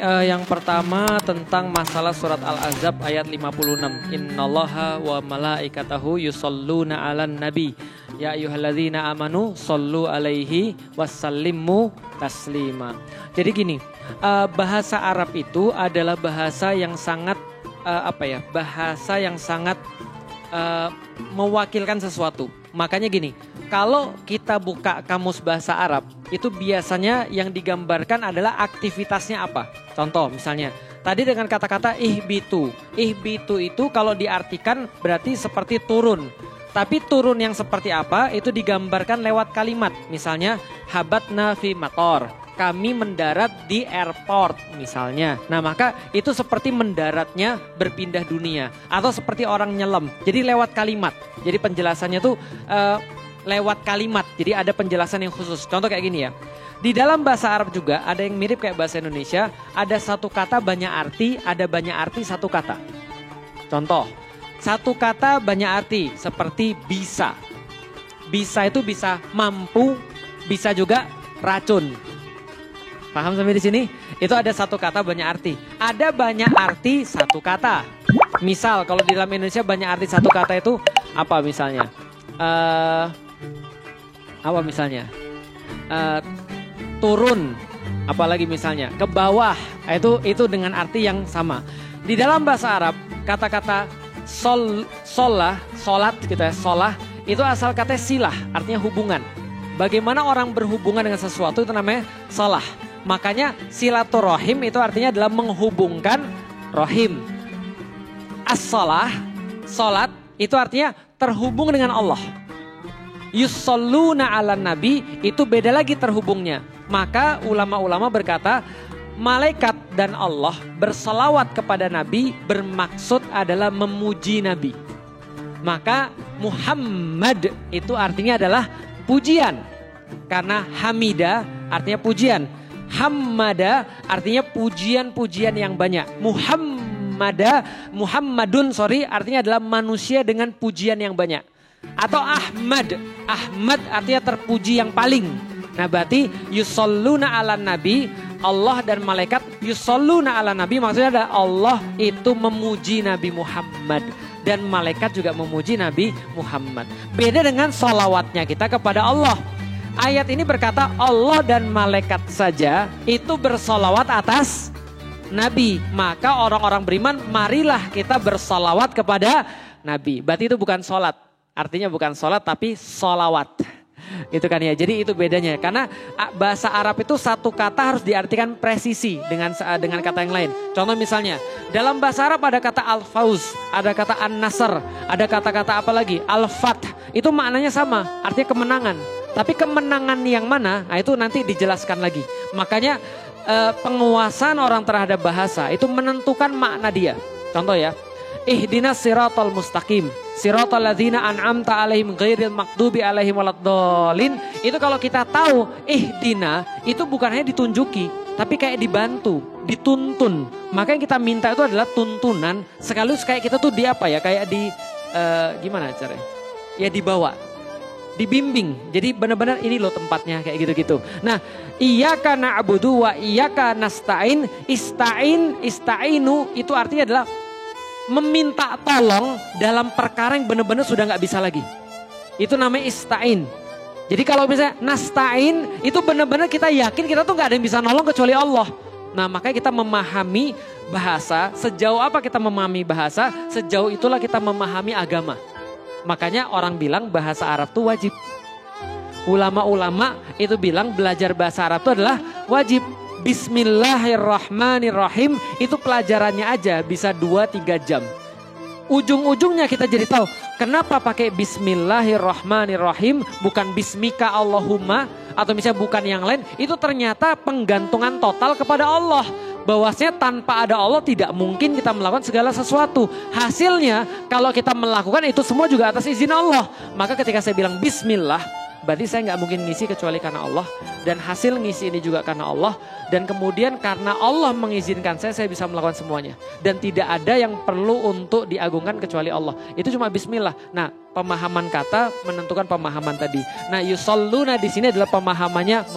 yang pertama tentang masalah surat Al-Ahzab ayat 56. Innallaha wa malaikatahu yusholluna 'alan nabi. Ya ayyuhalladzina amanu shollu 'alaihi wasallimu taslima. Jadi gini, bahasa Arab itu adalah bahasa yang sangat bahasa yang sangat mewakilkan sesuatu. Makanya gini, kalau kita buka kamus bahasa Arab, itu biasanya yang digambarkan adalah aktivitasnya apa. Contoh misalnya, tadi dengan kata-kata ihbitu. Ihbitu itu kalau diartikan berarti seperti turun. Tapi turun yang seperti apa itu digambarkan lewat kalimat. Misalnya, habatna fi mator. Kami mendarat di airport misalnya. Nah maka itu seperti mendaratnya berpindah dunia. Atau seperti orang nyelam. Jadi lewat kalimat. Jadi penjelasannya tuh lewat kalimat. Jadi ada penjelasan yang khusus. Contoh kayak gini ya. Di dalam bahasa Arab juga ada yang mirip kayak bahasa Indonesia. Ada satu kata banyak arti, ada banyak arti satu kata. Contoh, satu kata banyak arti seperti bisa. Bisa itu bisa mampu, bisa juga racun. Paham sampai di sini? Itu ada satu kata banyak arti. Ada banyak arti satu kata. Misal kalau di dalam Indonesia banyak arti satu kata itu apa misalnya? Apa misalnya? Turun. Apalagi misalnya ke bawah. Itu dengan arti yang sama. Di dalam bahasa Arab kata-kata solat gitu ya, solah itu asal kata silah, artinya hubungan. Bagaimana orang berhubungan dengan sesuatu itu namanya salah. Makanya silaturahim itu artinya adalah menghubungkan rohim. As-salah, salat itu artinya terhubung dengan Allah. Yusholluna 'alan nabi itu beda lagi terhubungnya. Maka ulama-ulama berkata malaikat dan Allah berselawat kepada nabi bermaksud adalah memuji nabi. Maka Muhammad itu artinya adalah pujian. Karena hamida artinya pujian. Hammada artinya pujian-pujian yang banyak. Muhammadun artinya adalah manusia dengan pujian yang banyak. Atau Ahmad artinya terpuji yang paling. Nah berarti yusholluna 'alan nabi, Allah dan malaikat yusholluna 'alan nabi maksudnya adalah Allah itu memuji Nabi Muhammad. Dan malaikat juga memuji Nabi Muhammad. Beda dengan sholawatnya kita kepada Allah. Ayat ini berkata Allah dan malaikat saja itu bersolawat atas Nabi. Maka orang-orang beriman marilah kita bersolawat kepada Nabi. Berarti itu bukan sholat. Artinya bukan sholat tapi solawat. Gitu kan ya. Jadi itu bedanya. Karena bahasa Arab itu satu kata harus diartikan presisi dengan kata yang lain. Contoh misalnya dalam bahasa Arab ada kata al-fauz, ada kata an-nasr, ada kata-kata apa lagi? Al-fath. Itu maknanya sama. Artinya kemenangan. Tapi kemenangan yang mana, nah itu nanti dijelaskan lagi. Makanya penguasaan orang terhadap bahasa itu menentukan makna dia. Contoh ya, ihdinas siratal mustaqim, siratal ladzina an'amta alaihim ghairil maghdubi alaihim waladdallin. Itu kalau kita tahu ihdina itu bukan hanya ditunjuki, tapi kayak dibantu, dituntun. Maka yang kita minta itu adalah tuntunan. Sekaligus kayak kita tuh kayak di gimana caranya? Ya dibawa. Dibimbing. Jadi benar-benar ini loh tempatnya kayak gitu-gitu. Nah, iyyaka na'budu wa iyyaka nasta'in. Ista'inu itu artinya adalah meminta tolong dalam perkara yang benar-benar sudah nggak bisa lagi. Itu namanya ista'in. Jadi kalau misalnya nasta'in itu benar-benar kita yakin kita tuh nggak ada yang bisa nolong kecuali Allah. Nah, makanya kita memahami bahasa. Sejauh apa kita memahami bahasa, sejauh itulah kita memahami agama. Makanya orang bilang bahasa Arab itu wajib. Ulama-ulama itu bilang belajar bahasa Arab itu adalah wajib. Bismillahirrahmanirrahim itu pelajarannya aja bisa 2-3 jam. Ujung-ujungnya kita jadi tahu kenapa pakai Bismillahirrahmanirrahim bukan Bismika Allahumma atau misalnya bukan yang lain. Itu ternyata penggantungan total kepada Allah. Bahwasanya tanpa ada Allah tidak mungkin kita melakukan segala sesuatu. Hasilnya kalau kita melakukan itu semua juga atas izin Allah. Maka ketika saya bilang bismillah, berarti saya nggak mungkin ngisi kecuali karena Allah. Dan hasil ngisi ini juga karena Allah. Dan kemudian karena Allah mengizinkan saya bisa melakukan semuanya. Dan tidak ada yang perlu untuk diagungkan kecuali Allah. Itu cuma bismillah. Nah, pemahaman kata menentukan pemahaman tadi. Nah, yusholluna di sini adalah pemahamannya